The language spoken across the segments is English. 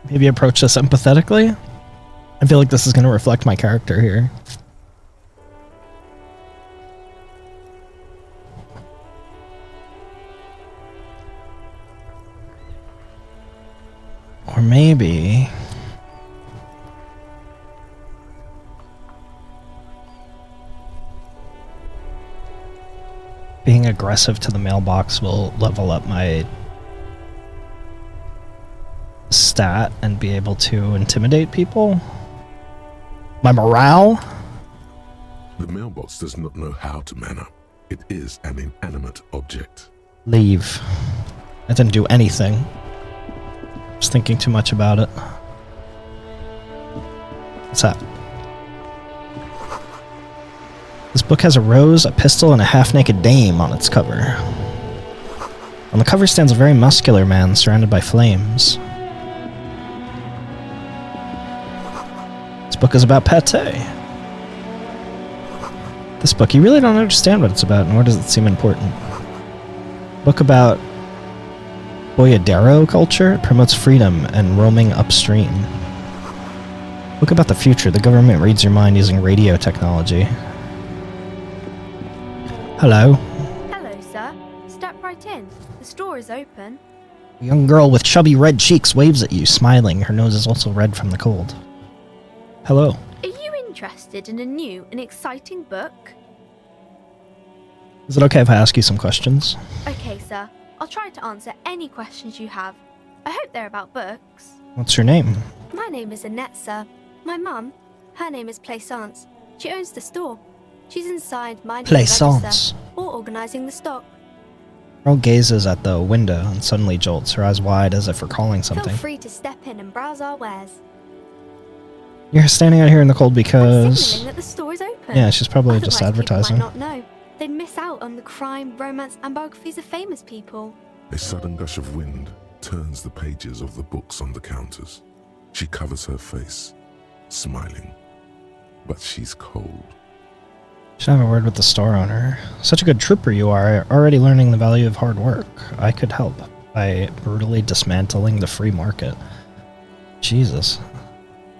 maybe approach this empathetically? I feel like this is going to reflect my character here. Or maybe... being aggressive to the mailbox will level up my stat and be able to intimidate people. My morale? The mailbox does not know how to man up. It is an inanimate object. Leave. I didn't do anything. Just thinking too much about it. What's that? This book has a rose, a pistol, and a half-naked dame on its cover. On the cover stands a very muscular man surrounded by flames. This book is about pate. This book, you really don't understand what it's about, nor does it seem important. Book about boyadero culture. It promotes freedom and roaming upstream. Book about the future. The government reads your mind using radio technology. Hello. Hello, sir. Step right in. The store is open. A young girl with chubby red cheeks waves at you, smiling. Her nose is also red from the cold. Hello. Are you interested in a new and exciting book? Is it okay if I ask you some questions? Okay, sir. I'll try to answer any questions you have. I hope they're about books. What's your name? My name is Annette, sir. My mum, her name is Plaisance. She owns the store. She's inside minding the Plaisance. register or organising the stock. Girl gazes at the window and suddenly jolts, her eyes wide as if recalling Feel something. free to step in and browse our wares. You're standing out here in the cold I'm because... signalling that the store is open. Yeah, she's probably Otherwise, just advertising. People might not know. They'd miss out on the crime, romance, and biographies of famous people. A sudden gush of wind turns the pages of the books on the counters. She covers her face, smiling. But she's cold. Should have a word with the store owner. Such a good trooper you are, already learning the value of hard work. I could help by brutally dismantling the free market. Jesus.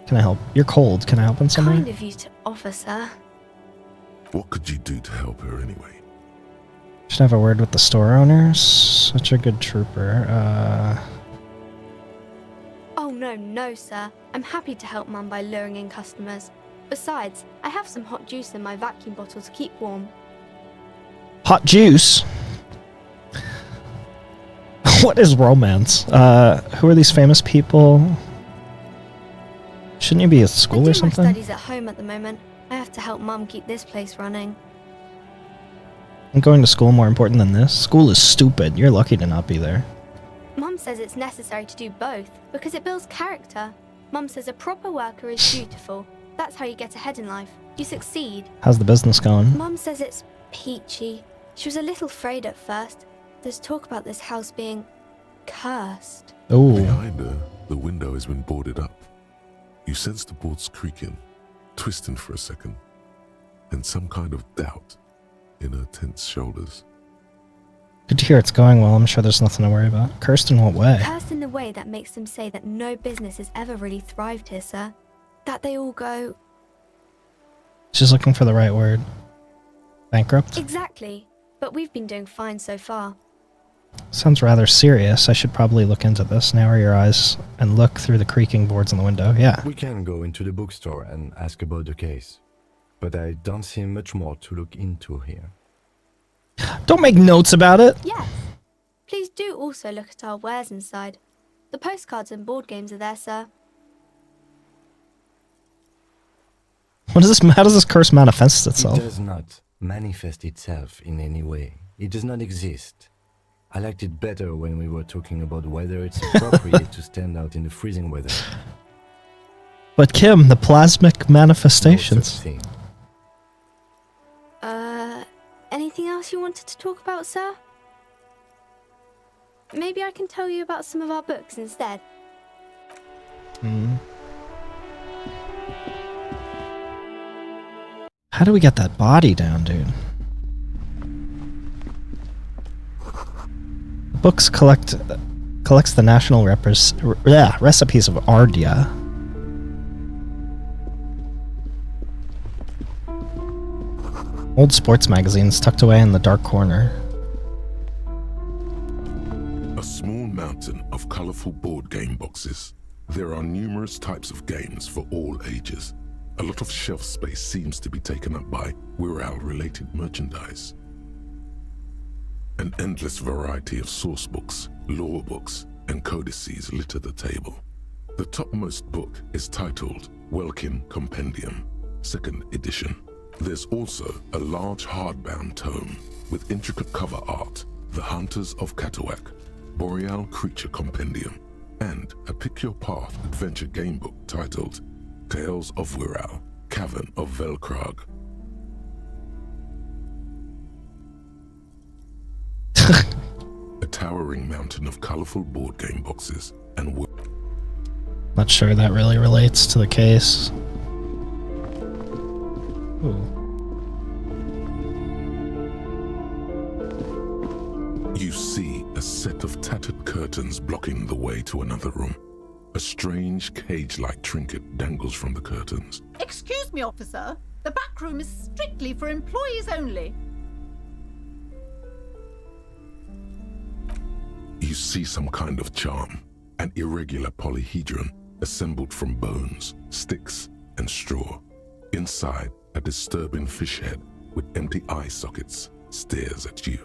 Can I help? You're cold. Can I help in some way? Kind of you to offer, sir. What could you do to help her anyway? Should have a word with the store owner. Such a good trooper. Oh, no, sir. I'm happy to help Mum by luring in customers. Besides, I have some hot juice in my vacuum bottle to keep warm. Hot juice? What is romance? Who are these famous people? Shouldn't you be at school or something? I do my studies at home at the moment. I have to help Mum keep this place running. Isn't going to school more important than this? School is stupid. You're lucky to not be there. Mum says it's necessary to do both because it builds character. Mum says a proper worker is dutiful. That's how you get ahead in life. You succeed. How's the business going? Mum says it's peachy. She was a little afraid at first. There's talk about this house being cursed. Oh. Behind her, the window has been boarded up. You sense the boards creaking, twisting for a second, and some kind of doubt in her tense shoulders. Good to hear it's going well. I'm sure there's nothing to worry about. Cursed in what way? Cursed in the way that makes them say that no business has ever really thrived here, sir. That they all go... She's looking for the right word. Bankrupt? Exactly. But we've been doing fine so far. Sounds rather serious. I should probably look into this. Narrow your eyes and look through the creaking boards on the window. Yeah. We can go into the bookstore and ask about the case. But I don't see much more to look into here. Don't make notes about it! Yes. Please do also look at our wares inside. The postcards and board games are there, sir. What is this? How does this curse manifest itself? It does not manifest itself in any way. It does not exist. I liked it better when we were talking about whether it's appropriate to stand out in the freezing weather. But Kim, the plasmic No manifestations. such thing. Anything else you wanted to talk about, sir? Maybe I can tell you about some of our books instead. How do we get that body down, dude? The Books collects the national recipes of Ardea. Old sports magazines tucked away in the dark corner. A small mountain of colorful board game boxes. There are numerous types of games for all ages. A lot of shelf space seems to be taken up by Ɂ related merchandise. An endless variety of source books, lore books, and codices litter the table. The topmost book is titled Welkin Compendium, 2nd edition. There's also a large hardbound tome with intricate cover art, The Hunters of Katawak, Boreal Creature Compendium, and a Pick Your Path adventure game book titled Tales of Wirral, Cavern of Velkrag. A towering mountain of colorful board game boxes and Not sure that really relates to the case. Ooh. You see a set of tattered curtains blocking the way to another room. A strange cage-like trinket dangles from the curtains. Excuse me, officer. The back room is strictly for employees only. You see some kind of charm, an irregular polyhedron assembled from bones, sticks, and straw. Inside, a disturbing fish head with empty eye sockets stares at you.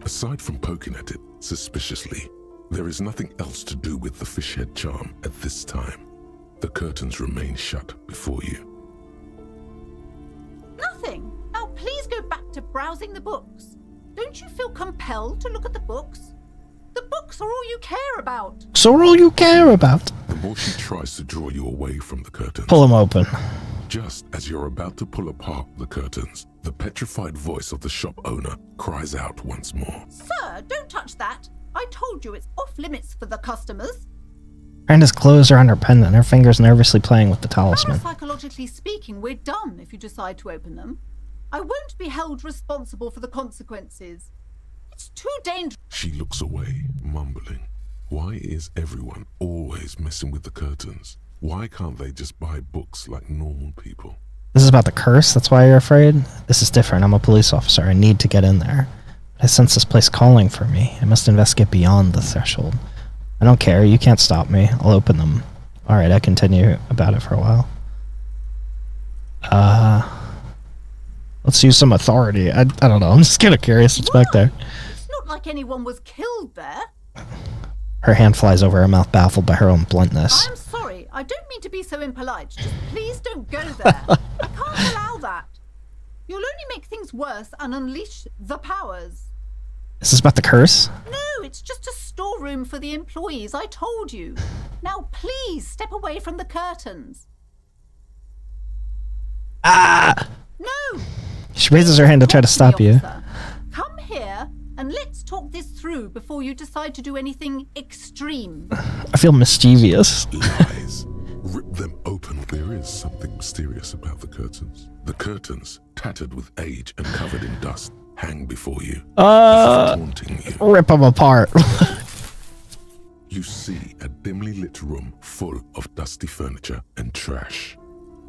Aside from poking at it suspiciously, there is nothing else to do with the fish head charm at this time. The curtains remain shut before you. Nothing. Now please go back to browsing the books. Don't you feel compelled to look at the books? The books are all you care about. So all you care about. The more she tries to draw you away from the curtains. Pull them open. Just as you're about to pull apart the curtains, the petrified voice of the shop owner cries out once more. Sir, don't touch that. I told you it's off limits for the customers. Miranda's clothes are on her pendant, her fingers nervously playing with the talisman. Parapsychologically speaking, we're done if you decide to open them. I won't be held responsible for the consequences. It's too dangerous. She looks away, mumbling. Why is everyone always messing with the curtains? Why can't they just buy books like normal people? This is about the curse? That's why you're afraid? This is different. I'm a police officer. I need to get in there. I sense this place calling for me. I must investigate beyond the threshold. I don't care. You can't stop me. I'll open them. Alright, I continue about it for a while. Let's use some authority. I don't know. I'm just kind of curious what's back there. It's not like anyone was killed there. Her hand flies over her mouth, baffled by her own bluntness. I'm sorry. I don't mean to be so impolite. Just please don't go there. I can't allow that. You'll only make things worse and unleash the powers. Is this about the curse? No, it's just a storeroom for the employees. I told you. Now please step away from the curtains. Ah! No! She raises her hand to try to stop you. Officer. Come here and let's talk this through before you decide to do anything extreme. I feel mischievous. Lies. Rip them open. There is something mysterious about the curtains. The curtains, tattered with age and covered in dust, hang before you. Taunting you. Rip them apart. You see a dimly lit room full of dusty furniture and trash.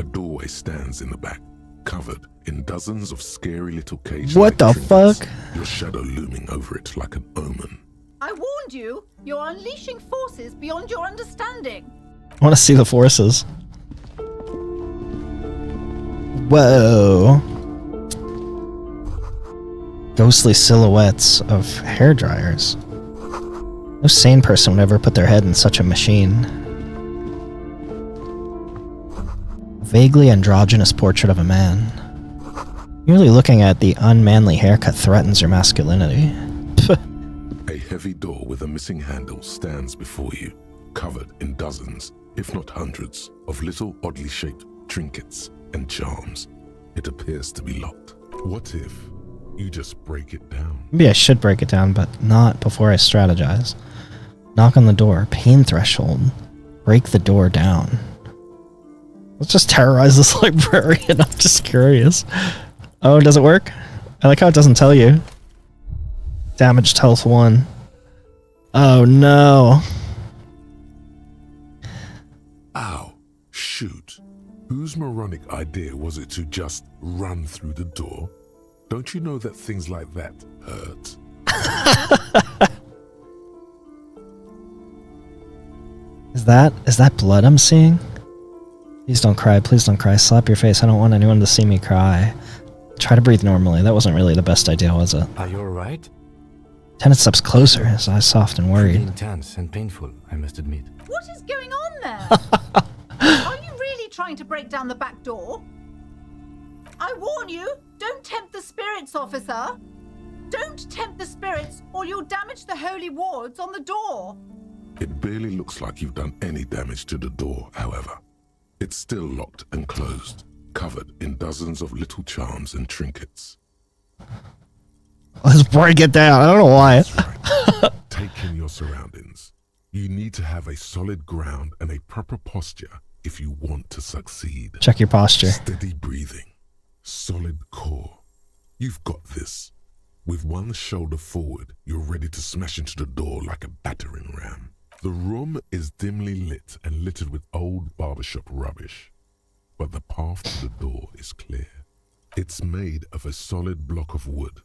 A doorway stands in the back, covered in dozens of scary little cages. What the fuck? Your shadow looming over it like an omen. I warned you. You're unleashing forces beyond your understanding. I want to see the forces. Whoa. Ghostly silhouettes of hairdryers. No sane person would ever put their head in such a machine. A vaguely androgynous portrait of a man. Merely looking at the unmanly haircut threatens your masculinity. A heavy door with a missing handle stands before you, covered in dozens, if not hundreds, of little oddly shaped trinkets and charms. It appears to be locked. What if you just break it down? Maybe I should break it down, but not before I strategize. Knock on the door. Pain threshold. Break the door down. Let's just terrorize this librarian. I'm just curious. Oh, does it work? I like how it doesn't tell you. Damaged health 1. Oh no. Ow. Shoot. Whose moronic idea was it to just run through the door? Don't you know that things like that hurt? Is that blood I'm seeing? Please don't cry, please don't cry. Slap your face, I don't want anyone to see me cry. Try to breathe normally. That wasn't really the best idea, was it? Are you alright? 10 steps closer, his eyes soft and Pretty worried. intense and painful, I must admit. What is going on there? Are you really trying to break down the back door? I warn you, don't tempt the spirits, officer. Don't tempt the spirits or you'll damage the holy wards on the door. It barely looks like you've done any damage to the door, however. It's still locked and closed, covered in dozens of little charms and trinkets. Let's break it down. I don't know why. That's right. Take in your surroundings. You need to have a solid ground and a proper posture if you want to succeed. Check your posture. Steady breathing. Solid core. You've got this. With one shoulder forward, you're ready to smash into the door like a battering ram. The room is dimly lit and littered with old barbershop rubbish. But the path to the door is clear. It's made of a solid block of wood,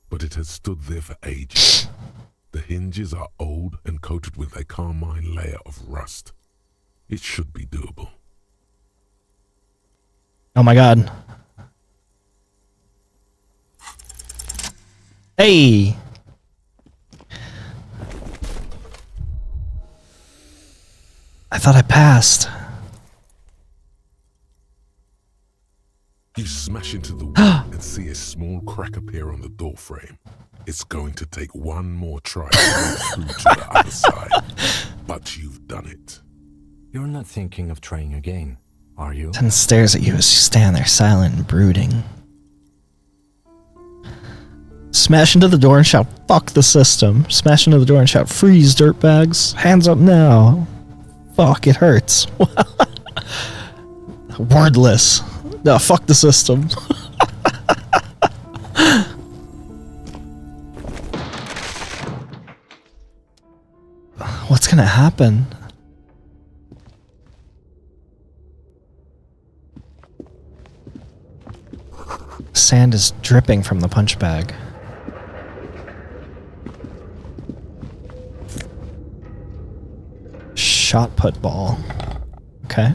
but it has stood there for ages. The hinges are old and coated with a carmine layer of rust. It should be doable. Oh my god. Hey! I thought I passed. You smash into the wood and see a small crack appear on the door frame. It's going to take one more try to get through to the other side, but you've done it. You're not thinking of trying again, are you? 10 stares at you as you stand there silent and brooding. Smash into the door and shout, fuck the system. Smash into the door and shout, freeze, dirtbags. Hands up now. Fuck, it hurts. Wordless. No, fuck the system. What's gonna happen? Sand is dripping from the punch bag. Shot put ball. Okay.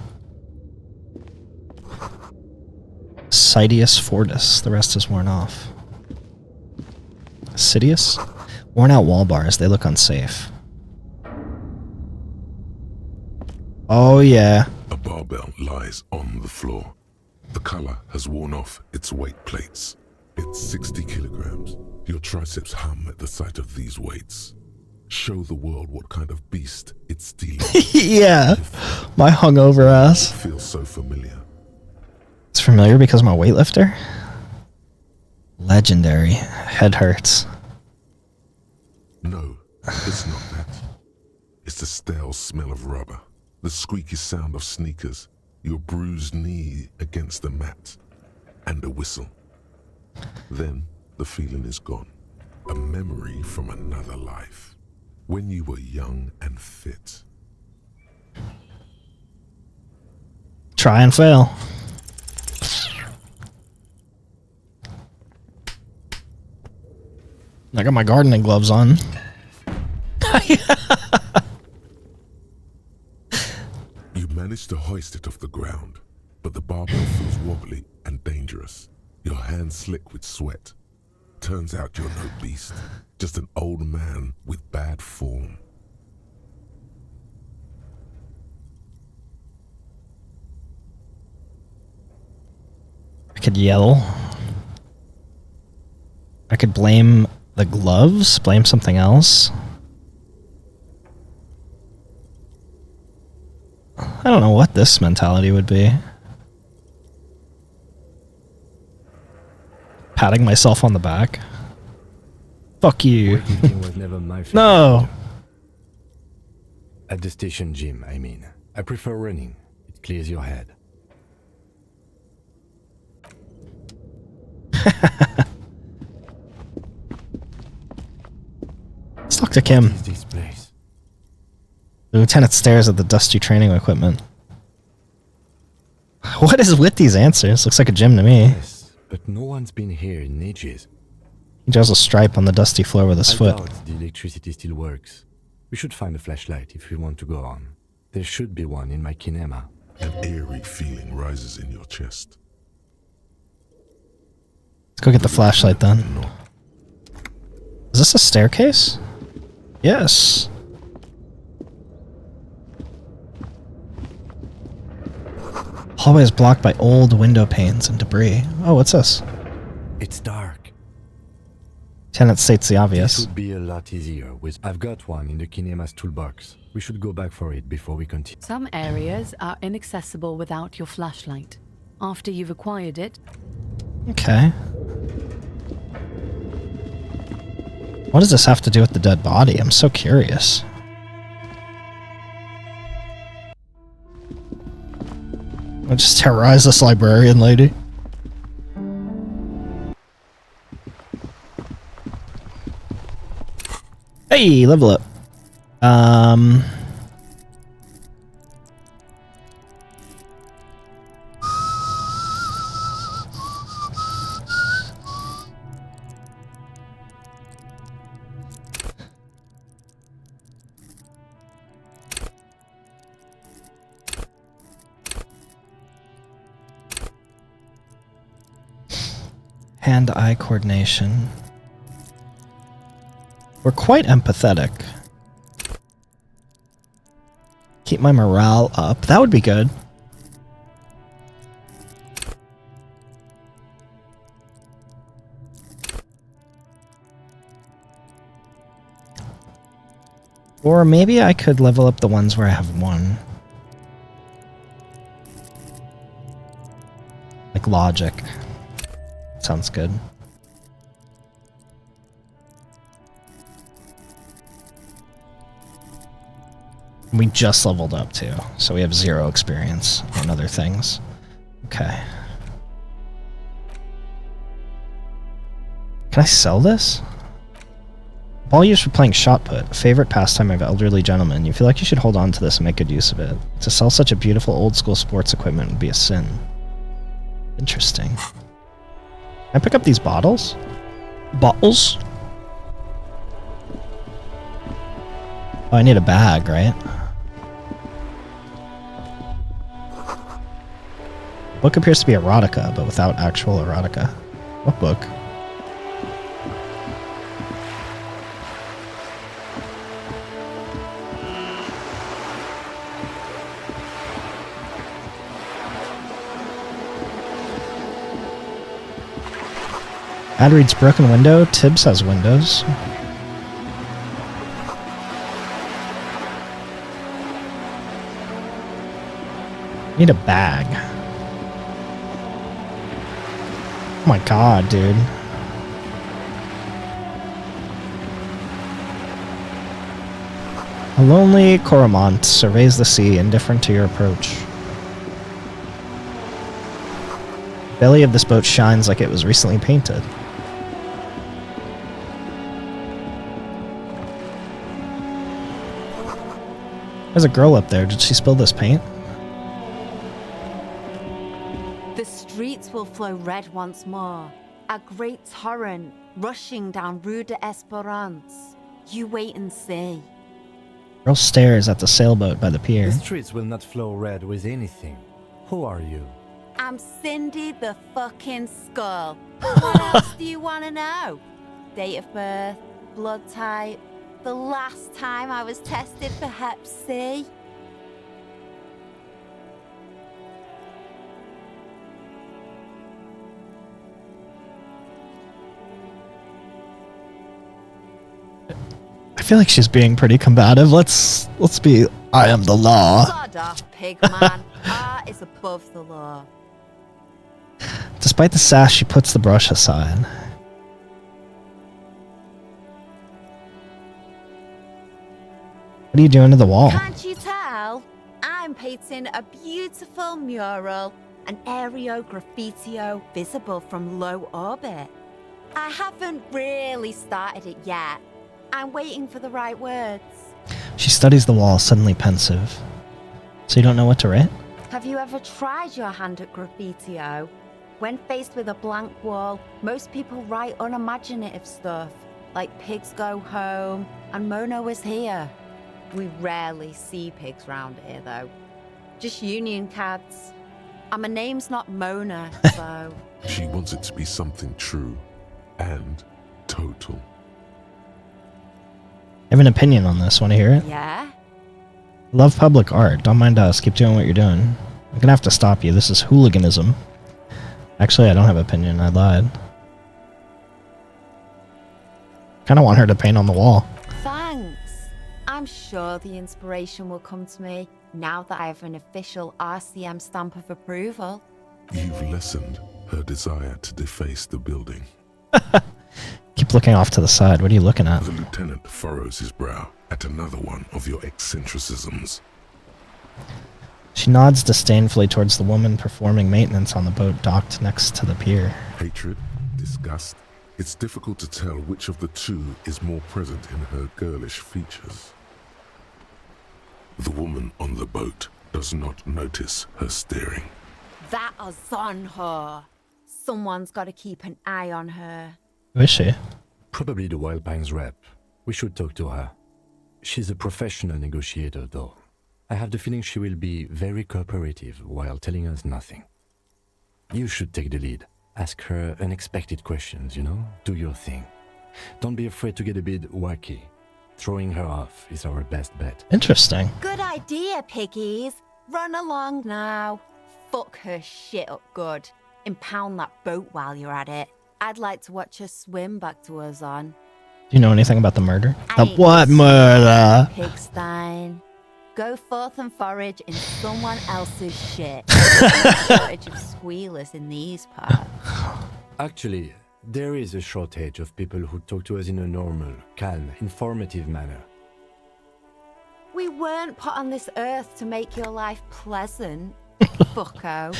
Sidious Fortis. The rest is worn off. Sidious? Worn out wall bars. They look unsafe. Oh yeah. A barbell lies on the floor. The color has worn off its weight plates. It's 60 kilograms. Your triceps hum at the sight of these weights. Show the world what kind of beast it's dealing with. Yeah. My hungover ass. It feels so familiar. It's familiar because I'm a weightlifter? Legendary. Head hurts. No, it's not that. It's the stale smell of rubber, the squeaky sound of sneakers, your bruised knee against the mat, and a whistle. Then the feeling is gone. A memory from another life. When you were young and fit. Try and fail. I got my gardening gloves on. You manage to hoist it off the ground, but the barbell feels wobbly and dangerous. Your hands slick with sweat. Turns out you're no beast, just an old man with bad form. I could yell. I could blame the gloves, blame something else. I don't know what this mentality would be. Patting myself on the back. Fuck you. Weightlifting was never my favorite. No. At the station gym, I mean. I prefer running. It clears your head. Talk to Kim. What is this place? The lieutenant stares at the dusty training equipment. What is with these answers? Looks like a gym to me. Yes, but no one's been here in ages. He draws a stripe on the dusty floor with his I foot. doubt the electricity still works. We should find a flashlight if we want to go on. There should be one in my kinema. An eerie feeling rises in your chest. Let's go get the flashlight then. No. Is this a staircase? Yes. Hallway is blocked by old window panes and debris. Oh, what's this? It's dark. Tenant states the This obvious. would be a lot easier with... I've got one in the kinema's toolbox. We should go back for it before we continue. Some areas are inaccessible without your flashlight. After you've acquired it, Okay. What does this have to do with the dead body? I'm so curious. I'll just terrorize this librarian lady. Hey, level up. Hand-eye coordination. We're quite empathetic. Keep my morale up. That would be good. Or maybe I could level up the ones where I have one. Like logic. Sounds good. We just leveled up too, so we have 0 experience on other things. Okay. Can I sell this? Ball used for playing shot put, a favorite pastime of elderly gentlemen. You feel like you should hold on to this and make good use of it. To sell such a beautiful old school sports equipment would be a sin. Interesting. Can I pick up these bottles? Bottles? Oh, I need a bag, right? Book appears to be erotica, but without actual erotica. What book? Ad reads broken window. Tibbs has windows. Need a bag. Oh my god, dude. A lonely cormorant surveys the sea, indifferent to your approach. The belly of this boat shines like it was recently painted. There's a girl up there. Did she spill this paint? The streets will flow red once more. A great torrent rushing down Rue de Esperance. You wait and see. Girl stares at the sailboat by the pier. The streets will not flow red with anything. Who are you? I'm Cindy the fucking Skull. What else do you want to know? Date of birth, blood type, the last time I was tested for Hep C. I feel like she's being pretty combative. Let's be I am the law. Sod off, pigman. Art is above the law. Despite the sass, she puts the brush aside. What are you doing to the wall? Can't you tell? I'm painting a beautiful mural, an aereo graffitio visible from low orbit. I haven't really started it yet. I'm waiting for the right words. She studies the wall, suddenly pensive. So you don't know what to write? Have you ever tried your hand at graffiti-o? When faced with a blank wall, most people write unimaginative stuff, like pigs go home and Mona was here. We rarely see pigs round here, though. Just union cats. And my name's not Mona, so... She wants it to be something true and total. I have an opinion on this. Want to hear it? Yeah? Love public art. Don't mind us. Keep doing what you're doing. I'm gonna have to stop you. This is hooliganism. Actually, I don't have an opinion. I lied. Kind of want her to paint on the wall. Thanks. I'm sure the inspiration will come to me now that I have an official RCM stamp of approval. You've lessened her desire to deface the building. Keep looking off to the side. What are you looking at? The lieutenant furrows his brow at another one of your eccentricisms. She nods disdainfully towards the woman performing maintenance on the boat docked next to the pier. Hatred, disgust. It's difficult to tell which of the two is more present in her girlish features. The woman on the boat does not notice her staring. That is on her. Someone's got to keep an eye on her. Who is she? Probably the Wild Pines rep. We should talk to her. She's a professional negotiator, though. I have the feeling she will be very cooperative while telling us nothing. You should take the lead. Ask her unexpected questions, you know? Do your thing. Don't be afraid to get a bit wacky. Throwing her off is our best bet. Interesting. Good idea, piggies. Run along now. Fuck her shit up good. Impound that boat while you're at it. I'd like to watch her swim back to us on. Do you know anything about the murder? I The what murder? Pigstein. Go forth and forage in someone else's shit. There's no shortage of squealers in these parts. Actually, there is a shortage of people who talk to us in a normal, calm, informative manner. We weren't put on this earth to make your life pleasant, fucko.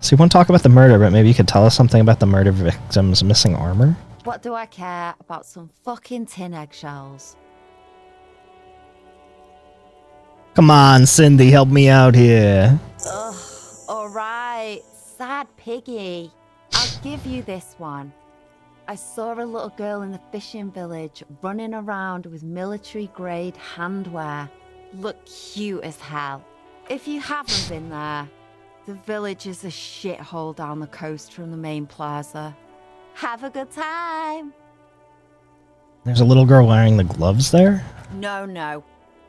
So you want to talk about the murder, but maybe you could tell us something about the murder victim's missing armor? What do I care about some fucking tin eggshells? Come on, Cindy, help me out here. Ugh, alright, sad piggy. I'll give you this one. I saw a little girl in the fishing village running around with military-grade handwear. Look cute as hell. If you haven't been there, the village is a shithole down the coast from the main plaza. Have a good time. There's a little girl wearing the gloves there? No.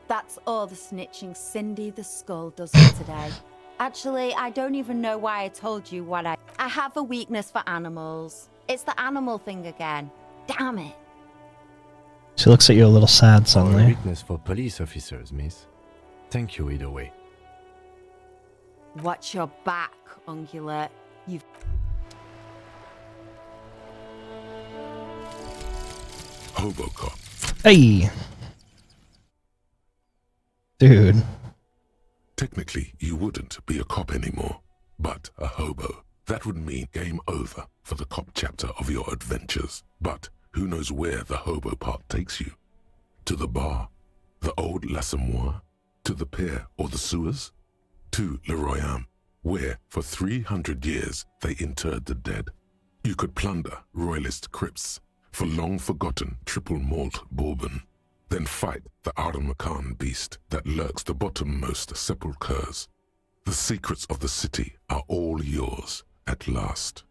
That's all the snitching Cindy the Skull does for today. Actually, I don't even know why I told you what I have a weakness for animals. It's the animal thing again. Damn it. She looks at you a little sad Our suddenly. weakness for police officers, miss. Thank you either way. Watch your back, ungulate. You've... Hobocop. Hey! Dude. Technically, you wouldn't be a cop anymore, but a hobo. That would mean game over for the cop chapter of your adventures. But who knows where the hobo part takes you? To the bar? The old l'Assommoir? To the pier or the sewers? To l'Eroyam, where for 300 years they interred the dead. You could plunder royalist crypts for long-forgotten triple malt bourbon. Then fight the Aramakan beast that lurks the bottommost sepulchres. The secrets of the city are all yours at last.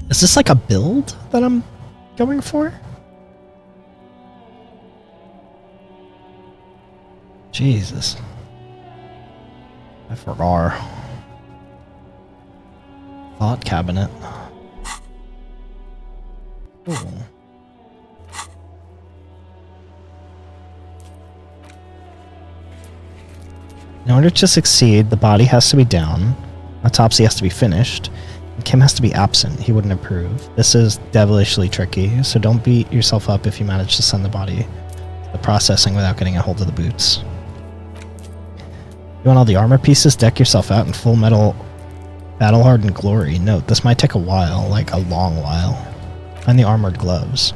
Is this like a build that I'm going for? Jesus. I forgot. Thought cabinet. Ooh. In order to succeed, the body has to be down, autopsy has to be finished, and Kim has to be absent. He wouldn't approve. This is devilishly tricky, so don't beat yourself up if you manage to send the body to the processing without getting a hold of the boots. You want all the armor pieces? Deck yourself out in full metal battle-hardened glory. Note, this might take a while, like a long while. Find the armored gloves.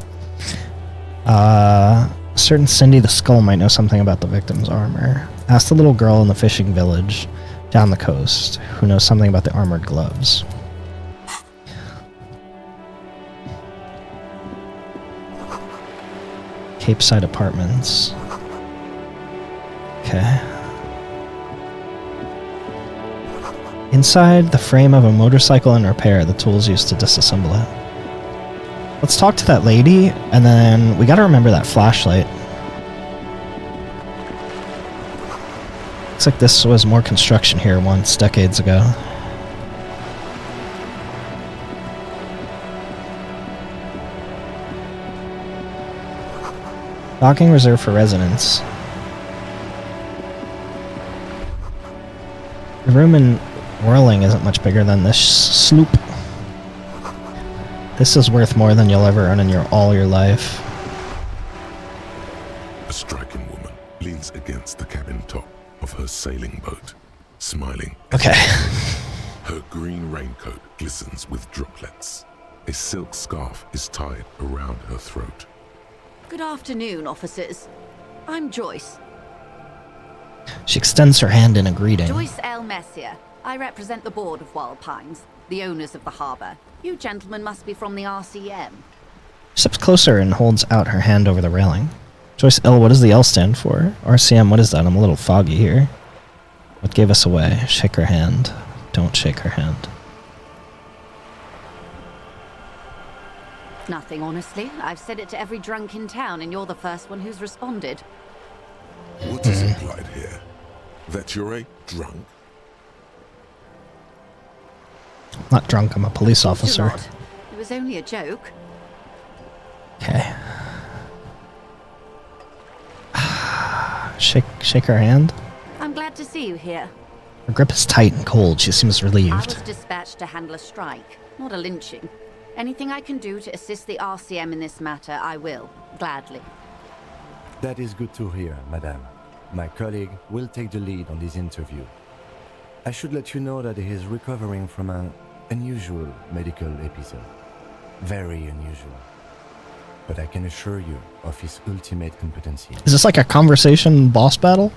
Certain Cindy the Skull might know something about the victim's armor. Ask the little girl in the fishing village down the coast who knows something about the armored gloves. Cape Side Apartments. Okay. Inside the frame of a motorcycle in repair, the tools used to disassemble it. Let's talk to that lady, and then we gotta remember that flashlight. Looks like this was more construction here once, decades ago. Docking reserved for residents. The room in Whirling isn't much bigger than this sloop. This is worth more than you'll ever earn in all your life. A striking woman leans against the cabin top of her sailing boat, smiling. Okay. Her green raincoat glistens with droplets. A silk scarf is tied around her throat. Good afternoon, officers. I'm Joyce. She extends her hand in a greeting. Joyce L. Messier. I represent the board of Wild Pines, the owners of the harbor. You gentlemen must be from the RCM. She steps closer and holds out her hand over the railing. Joyce L., what does the L stand for? RCM, what is that? I'm a little foggy here. What gave us away? Shake her hand. Don't shake her hand. Nothing, honestly. I've said it to every drunk in town, and you're the first one who's responded. What is implied here? That you're a drunk? I'm not drunk, I'm a police officer. It was only a joke. Okay. Shake her hand. I'm glad to see you here. Her grip is tight and cold. She seems I relieved. was dispatched to handle a strike, not a lynching. Anything I can do to assist the RCM in this matter, I will, gladly. That is good to hear, madame. My colleague will take the lead on this interview. I should let you know that he is recovering from an unusual medical episode. Very unusual. But I can assure you of his ultimate competency. Is this like a conversation boss battle?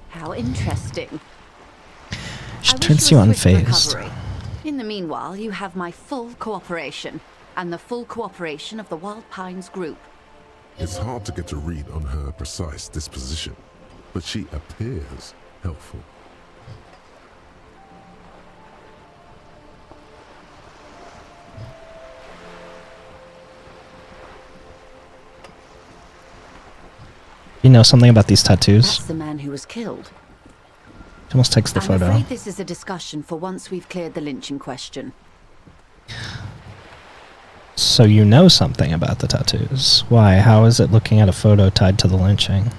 How interesting. She I wish turns you you a swift unfazed. recovery. In the meanwhile, you have my full cooperation, and the full cooperation of the Wild Pines group. It's hard to get a read on her precise disposition, but she appears helpful. You know something about these tattoos? That's the man who was killed. She almost takes the I'm photo. afraid this is a discussion for once we've cleared the lynching question. So you know something about the tattoos. Why? How is it looking at a photo tied to the lynching?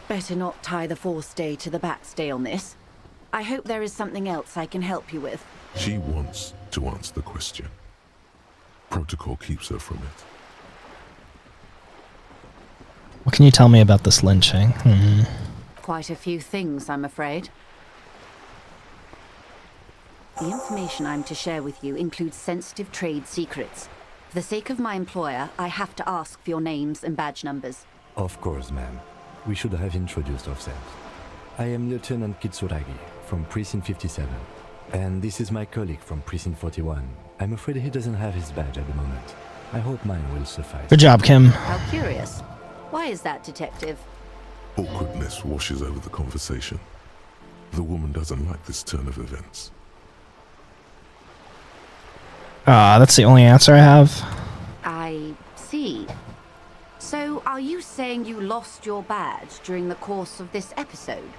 Better not tie the forestay to the backstay on this. I hope there is something else I can help you with. She wants to answer the question. Protocol keeps her from it. What can you tell me about this lynching? Quite a few things, I'm afraid. The information I'm to share with you includes sensitive trade secrets. For the sake of my employer, I have to ask for your names and badge numbers. Of course, ma'am. We should have introduced ourselves. I am Lieutenant Kitsuragi from Precinct 57. And this is my colleague from Precinct 41. I'm afraid he doesn't have his badge at the moment. I hope mine will suffice. Good job, Kim. How curious. Why is that, Detective? Awkwardness washes over the conversation. The woman doesn't like this turn of events. That's the only answer I have. I see. So, are you saying you lost your badge during the course of this episode?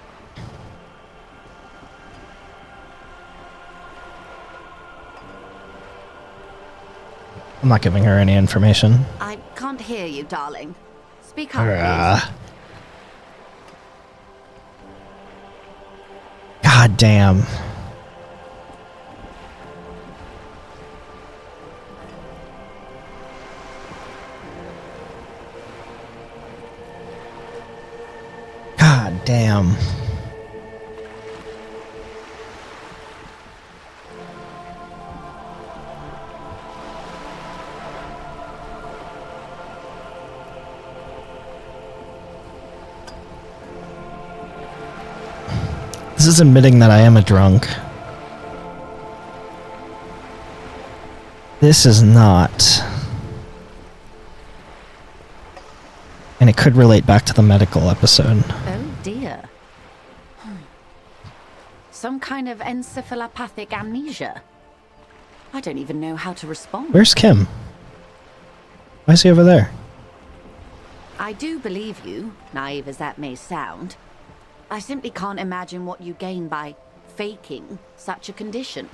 I'm not giving her any information. I can't hear you, darling. Speak up, please. God damn. God damn. This is admitting that I am a drunk. This is not. And it could relate back to the medical episode. Oh dear. Some kind of encephalopathic amnesia. I don't even know how to respond. Where's Kim? Why is he over there? I do believe you, naive as that may sound. I simply can't imagine what you gain by faking such a condition.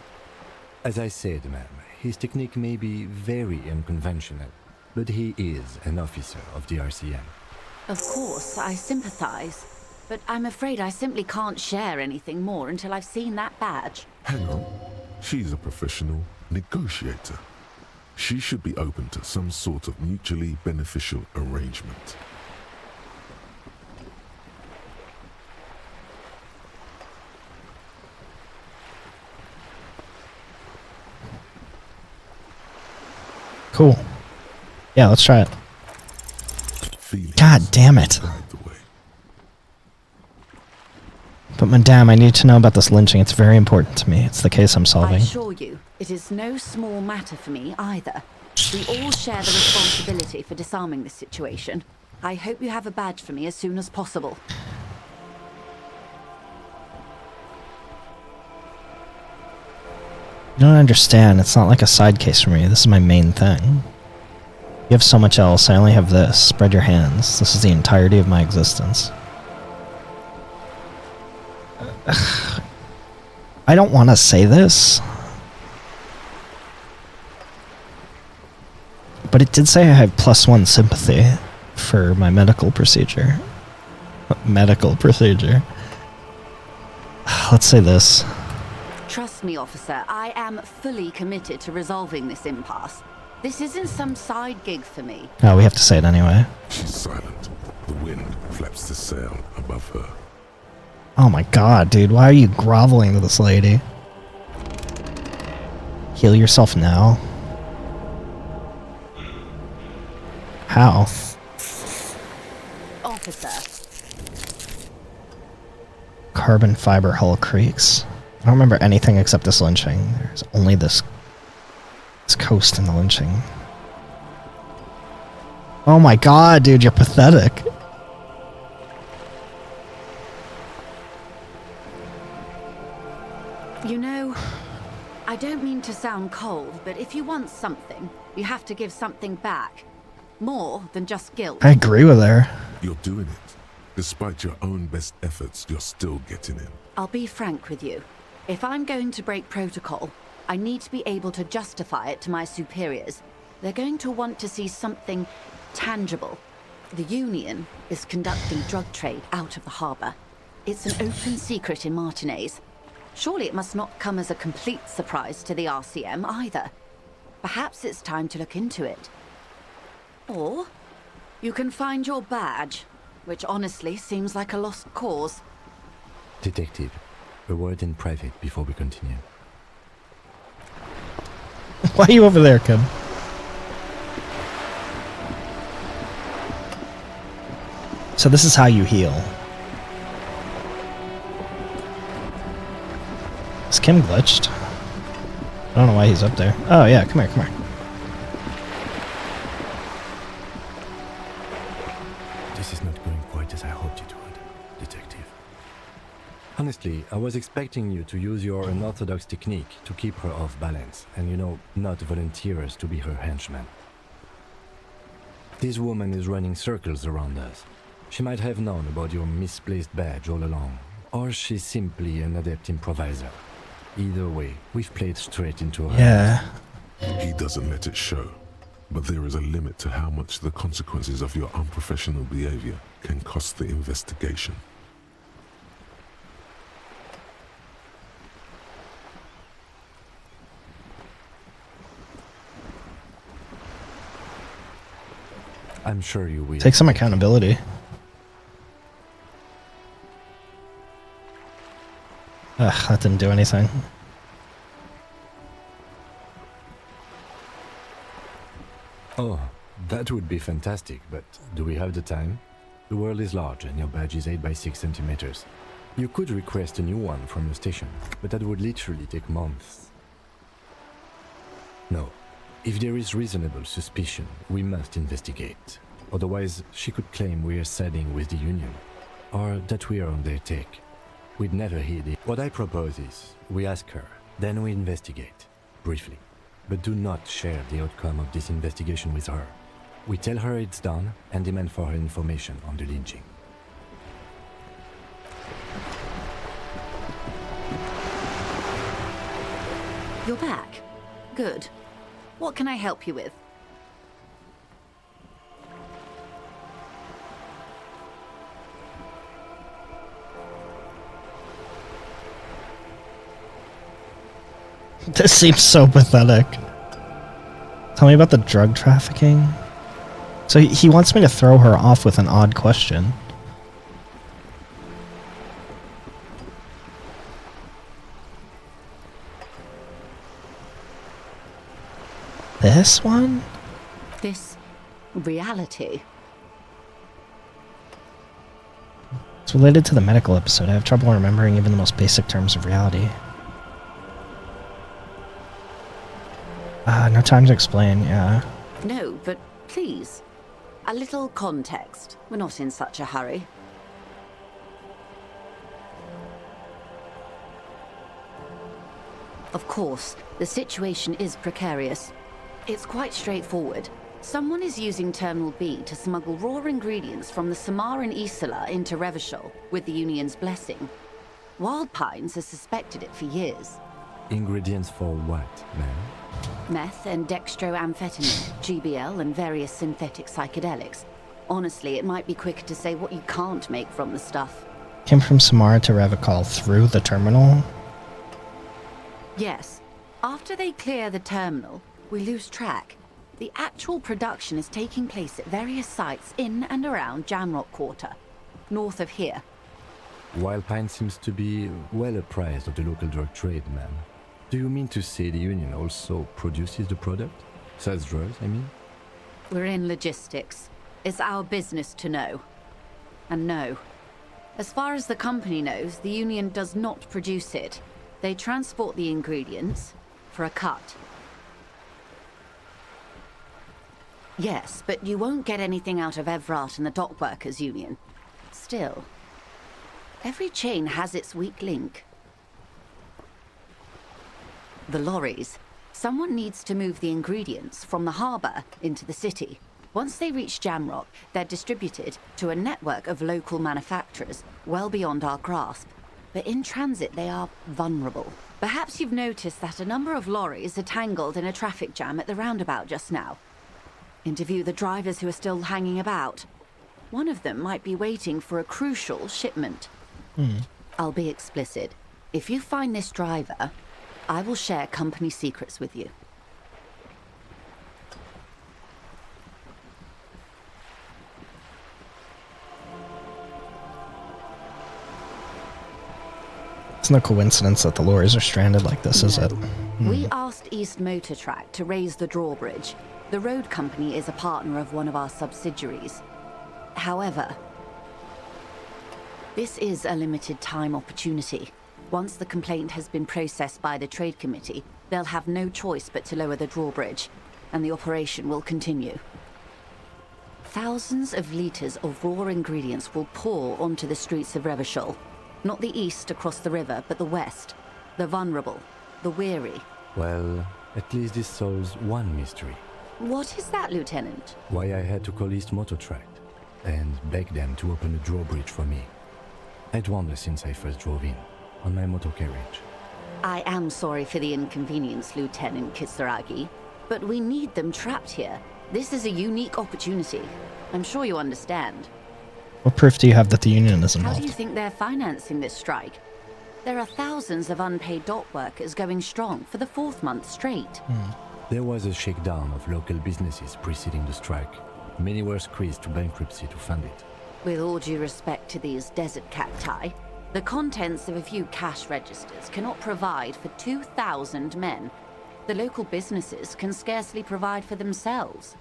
As I said, ma'am, his technique may be very unconventional, but he is an officer of the RCM. Of course, I sympathize, but I'm afraid I simply can't share anything more until I've seen that badge. Hang on. She's a professional negotiator. She should be open to some sort of mutually beneficial arrangement. Cool. Yeah, let's try it. Feelings God damn it. guide the way. But madame, I need to know about this lynching. It's very important to me. It's the case I'm I solving. assure you, it is no small matter for me either. We all share the responsibility for disarming this situation. I hope you have a badge for me as soon as possible. You don't understand. It's not like a side case for me. This is my main thing. You have so much else. I only have this. Spread your hands. This is the entirety of my existence. I don't want to say this. But it did say I have +1 sympathy for my medical procedure. Medical procedure. Let's say this. Trust me, officer, I am fully committed to resolving this impasse. This isn't some side gig for me. Oh, we have to say it anyway. She's silent. The wind flaps the sail above her. Oh my god, dude. Why are you groveling to this lady? Heal yourself now. How? Officer, Carbon fiber hull creaks. I don't remember anything except this lynching. There's only this coast in the lynching. Oh my god, dude, you're pathetic. you know, I don't mean to sound cold, but if you want something, you have to give something back. More than just guilt. I agree with her. You're doing it. Despite your own best efforts, you're still getting in. I'll be frank with you. If I'm going to break protocol, I need to be able to justify it to my superiors. They're going to want to see something tangible. The Union is conducting drug trade out of the harbor. It's an open secret in Martinez. Surely it must not come as a complete surprise to the RCM either. Perhaps it's time to look into it. Or you can find your badge, which honestly seems like a lost cause. Detective, a word in private before we continue. Why are you over there, Kim? So this is how you heal. Is Kim glitched? I don't know why he's up there. Oh yeah, come here, come here. This is not going quite as I hoped it would, Detective. Honestly, I was expecting you to use your unorthodox technique to keep her off balance, and not volunteer us to be her henchman. This woman is running circles around us. She might have known about your misplaced badge all along, or she's simply an adept improviser. Either way, we've played straight into her hands. Yeah. He doesn't let it show, but there is a limit to how much the consequences of your unprofessional behavior can cost the investigation. I'm sure you will. Take some accountability. Ugh, that didn't do anything. Oh, that would be fantastic, but do we have the time? The world is large and your badge is 8 by 6 centimeters. You could request a new one from the station, but that would literally take months. No. If there is reasonable suspicion, we must investigate. Otherwise, she could claim we are siding with the Union, or that we are on their take. We'd never hear it. What I propose is, we ask her, then we investigate, briefly. But do not share the outcome of this investigation with her. We tell her it's done and demand for her information on the lynching. You're back. Good. What can I help you with? This seems so pathetic. Tell me about the drug trafficking. So he wants me to throw her off with an odd question. This one? This reality. It's related to the medical episode. I have trouble remembering even the most basic terms of reality. No time to explain, yeah. No, but please. A little context. We're not in such a hurry. Of course, the situation is precarious. It's quite straightforward. Someone is using Terminal B to smuggle raw ingredients from the Samar and Isola into Revachol with the Union's blessing. Wild Pines has suspected it for years. Ingredients for what, ma'am? Meth and dextroamphetamine, GBL, and various synthetic psychedelics. Honestly, it might be quicker to say what you can't make from the stuff. Came from Samara to Revachol through the terminal? Yes. After they clear the terminal, we lose track. The actual production is taking place at various sites in and around Jamrock Quarter, north of here. Wild Pine seems to be well apprised of the local drug trade, ma'am. Do you mean to say the Union also produces the product? Sells drugs, I mean? We're in logistics. It's our business to know. And no. As far as the company knows, the Union does not produce it. They transport the ingredients for a cut. Yes, but you won't get anything out of Evrat and the Dock Workers Union. Still, every chain has its weak link. The lorries. Someone needs to move the ingredients from the harbour into the city. Once they reach Jamrock, they're distributed to a network of local manufacturers well beyond our grasp. But in transit, they are vulnerable. Perhaps you've noticed that a number of lorries are tangled in a traffic jam at the roundabout just now. Interview the drivers who are still hanging about. One of them might be waiting for a crucial shipment. I'll be explicit. If you find this driver, I will share company secrets with you. It's no coincidence that the lorries are stranded like this, is it? We asked East Motor Track to raise the drawbridge. The road company is a partner of one of our subsidiaries. However, this is a limited time opportunity. Once the complaint has been processed by the Trade Committee, they'll have no choice but to lower the drawbridge, and the operation will continue. Thousands of litres of raw ingredients will pour onto the streets of Revachol. Not the east across the river, but the west. The vulnerable, the weary. Well, at least this solves one mystery. What is that, Lieutenant? Why I had to call East Motor Track and beg them to open the drawbridge for me. I'd wondered since I first drove in, on my motor carriage. I am sorry for the inconvenience, Lieutenant Kisaragi, but we need them trapped here. This is a unique opportunity. I'm sure you understand. What proof do you have that the Union is How do involved? you think they're financing this strike? There are thousands of unpaid dock workers going strong for the 4th month straight. There was a shakedown of local businesses preceding the strike. Many were squeezed to bankruptcy to fund it. With all due respect to these desert cacti, the contents of a few cash registers cannot provide for 2,000 men. The local businesses can scarcely provide for themselves.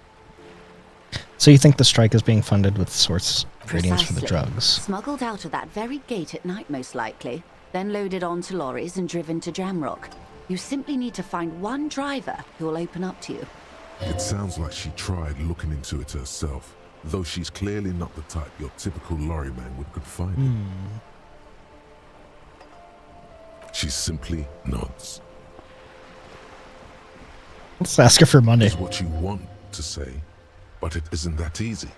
So you think the strike is being funded with source ingredients for the Precisely. drugs? Smuggled out of that very gate at night, most likely, then loaded onto lorries and driven to Jamrock. You simply need to find one driver who will open up to you. It sounds like she tried looking into it herself, though she's clearly not the type your typical lorry man would confide in. She simply nods. Let's ask her for money. Is what you want to say, but it isn't that easy,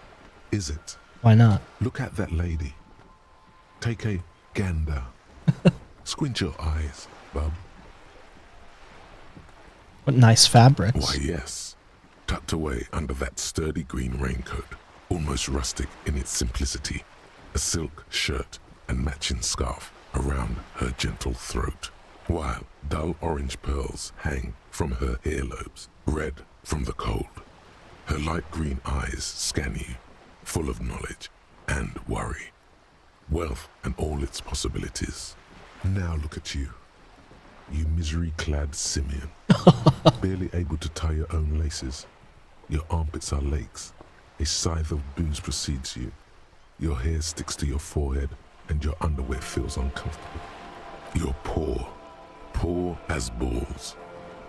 is it? Why not? Look at that lady. Take a gander. Squint your eyes, bub. What nice fabrics. Why, yes. Tucked away under that sturdy green raincoat, almost rustic in its simplicity, a silk shirt and matching scarf around her gentle throat, while dull orange pearls hang from her earlobes, red from the cold. Her light green eyes scan you, full of knowledge and worry, wealth and all its possibilities. Now look at you, you misery-clad simian, barely able to tie your own laces. Your armpits are lakes. A scythe of booze precedes you. Your hair sticks to your forehead, and your underwear feels uncomfortable. You're poor, poor as balls.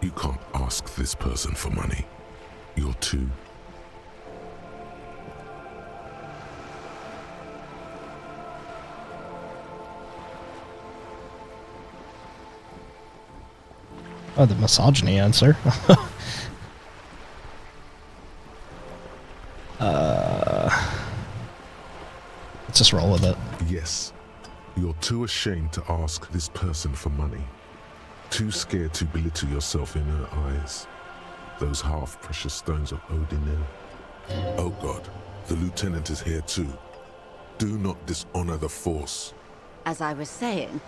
You can't ask this person for money. You're too. Oh, the misogyny answer. Let's just roll with it. Yes, you're too ashamed to ask this person for money. Too scared to belittle yourself in her eyes. Those half-precious stones of Odin. Oh God, the lieutenant is here too. Do not dishonor the force. As I was saying,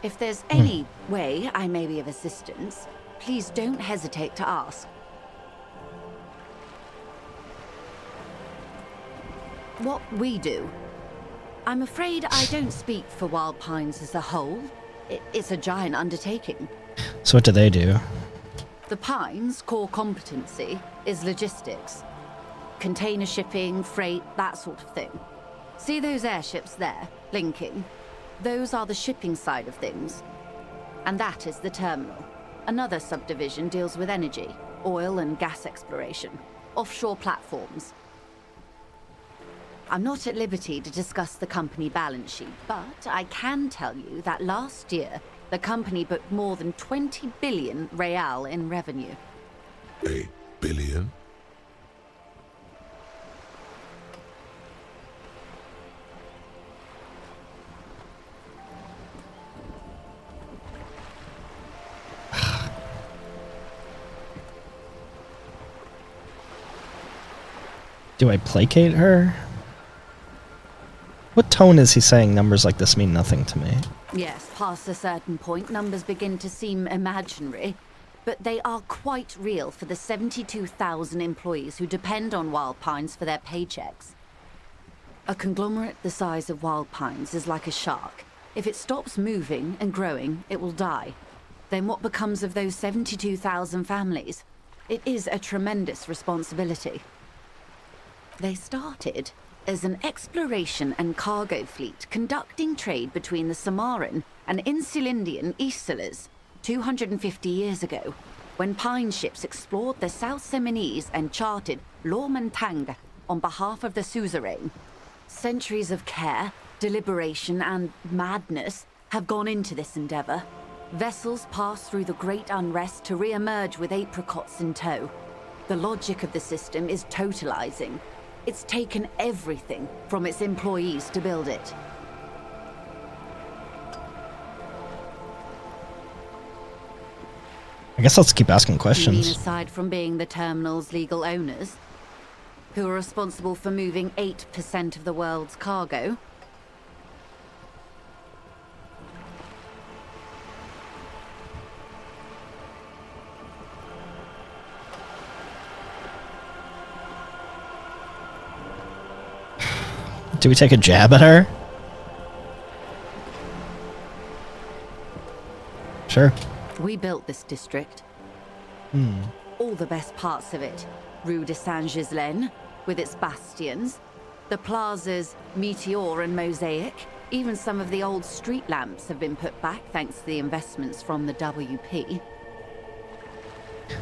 if there's any way I may be of assistance, please don't hesitate to ask. What we do. I'm afraid I don't speak for Wild Pines as a whole. It's a giant undertaking. So what do they do? The Pines' core competency is logistics. Container shipping, freight, that sort of thing. See those airships there, blinking? Those are the shipping side of things. And that is the terminal. Another subdivision deals with energy, oil and gas exploration, offshore platforms. I'm not at liberty to discuss the company balance sheet, but I can tell you that last year, the company booked more than 20 billion real in revenue. A billion? Do I placate her? What tone is he saying numbers like this mean nothing to me? Yes, past a certain point, numbers begin to seem imaginary, but they are quite real for the 72,000 employees who depend on Wild Pines for their paychecks. A conglomerate the size of Wild Pines is like a shark. If it stops moving and growing, it will die. Then what becomes of those 72,000 families? It is a tremendous responsibility. They started as an exploration and cargo fleet conducting trade between the Samaran and Insulindian Isolas 250 years ago, when Pine ships explored the South Seminese and charted Lomantang on behalf of the suzerain. Centuries of care, deliberation, and madness have gone into this endeavor. Vessels pass through the great unrest to re-emerge with apricots in tow. The logic of the system is totalizing. It's taken everything from its employees to build it. I guess let's keep asking You mean questions. aside from being the terminal's legal owners, who are responsible for moving 8% of the world's cargo? Do we take a jab at her? Sure. We built this district. All the best parts of it. Rue de Saint-Ghislain, with its bastions, the plaza's meteor and mosaic. Even some of the old street lamps have been put back thanks to the investments from the WP.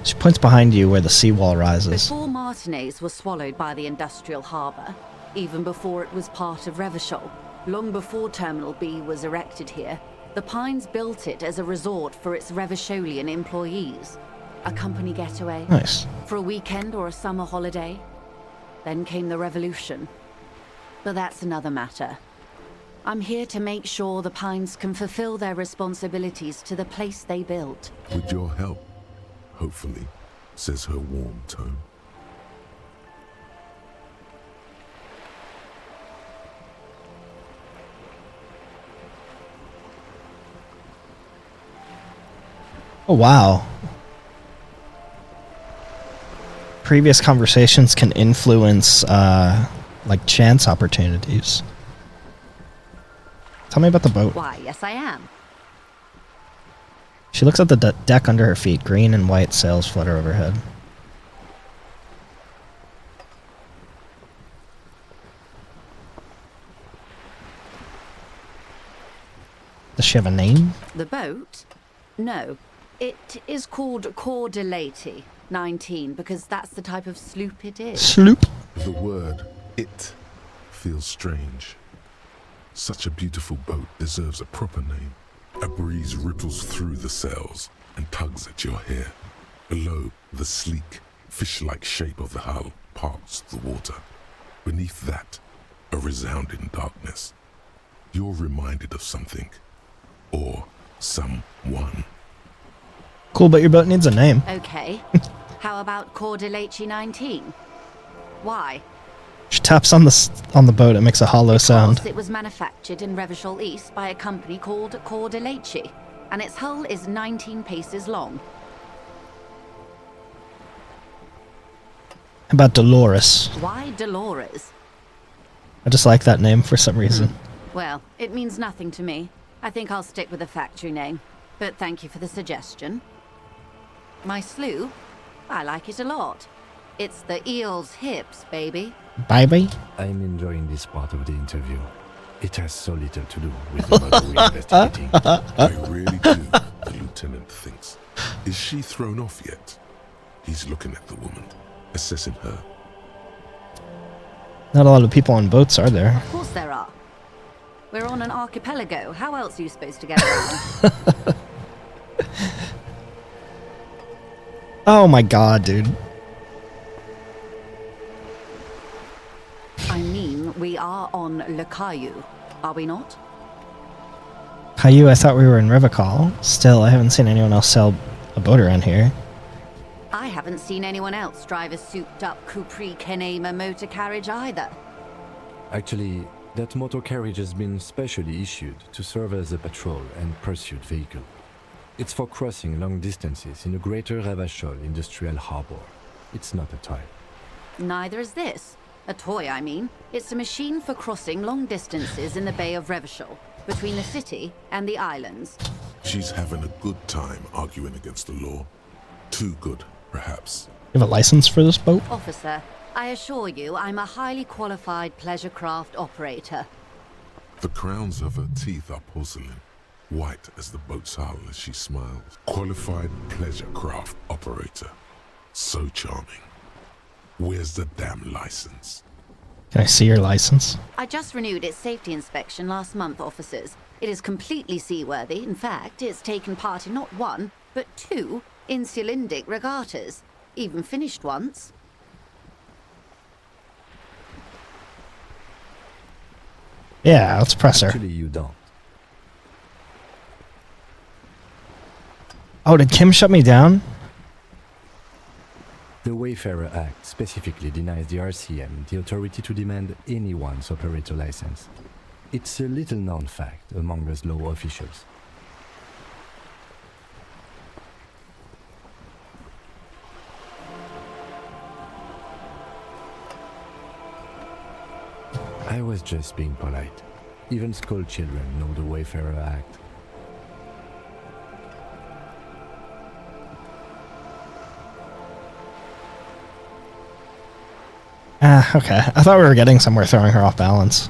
She points behind you where the seawall rises. Before Martinez was swallowed by the industrial harbour, even before it was part of Revachol, long before Terminal B was erected here, the Pines built it as a resort for its Revacholian employees. A company getaway. Nice. For a weekend or a summer holiday. Then came the revolution. But that's another matter. I'm here to make sure the Pines can fulfill their responsibilities to the place they built. With your help, hopefully, says her warm tone. Oh, wow. Previous conversations can influence, like, chance opportunities. Tell me about the boat. Why, yes I am. She looks at the deck under her feet. Green and white sails flutter overhead. Does she have a name? The boat? No. It is called Cordelati 19 because that's the type of sloop it is. Sloop? The word "it" feels strange. Such a beautiful boat deserves a proper name. A breeze ripples through the sails and tugs at your hair. Below, the sleek, fish-like shape of the hull parts the water. Beneath that, a resounding darkness. You're reminded of something. Or someone. Cool, but your boat needs a name. Okay. How about Cordelati 19? Why? She taps on the boat. It makes a hollow sound. Because it was manufactured in Revachol East by a company called Cordelati, and its hull is 19 paces long. How about Dolores? Why Dolores? I just like that name for some reason. Well, it means nothing to me. I think I'll stick with the factory name. But thank you for the suggestion. My sloop? I like it a lot. It's the eel's hips, baby. Baby? I'm enjoying this part of the interview. It has so little to do with the murder we're investigating. I really do, the lieutenant thinks. Is she thrown off yet? He's looking at the woman, assessing her. Not a lot of people on boats, are there? Of course there are. We're on an archipelago. How else are you supposed to get around? Oh my god, dude. I mean, we are on Le Caillou, are we not? Caillou, I thought we were in Revachol. Still, I haven't seen anyone else sail a boat around here. I haven't seen anyone else drive a souped-up Capri Kenema motor carriage either. Actually, that motor carriage has been specially issued to serve as a patrol and pursuit vehicle. It's for crossing long distances in the greater Revachol industrial harbor. It's not a toy. Neither is this. A toy, I mean. It's a machine for crossing long distances in the Bay of Revachol, between the city and the islands. She's having a good time arguing against the law. Too good, perhaps. You have a license for this boat? Officer, I assure you I'm a highly qualified pleasure craft operator. The crowns of her teeth are porcelain, white as the boat's hull as she smiles. Qualified pleasure craft operator. So charming. Where's the damn license? Can I see your license? I just renewed its safety inspection last month, officers. It is completely seaworthy. In fact, it's taken part in not one, but two insulindic regattas. Even finished once. Yeah, let's press her. Actually, you don't. Oh, did Kim shut me down? The Wayfarer Act specifically denies the RCM the authority to demand anyone's operator license. It's a little-known fact among us law officials. I was just being polite. Even school children know the Wayfarer Act. Ah, okay. I thought we were getting somewhere throwing her off balance.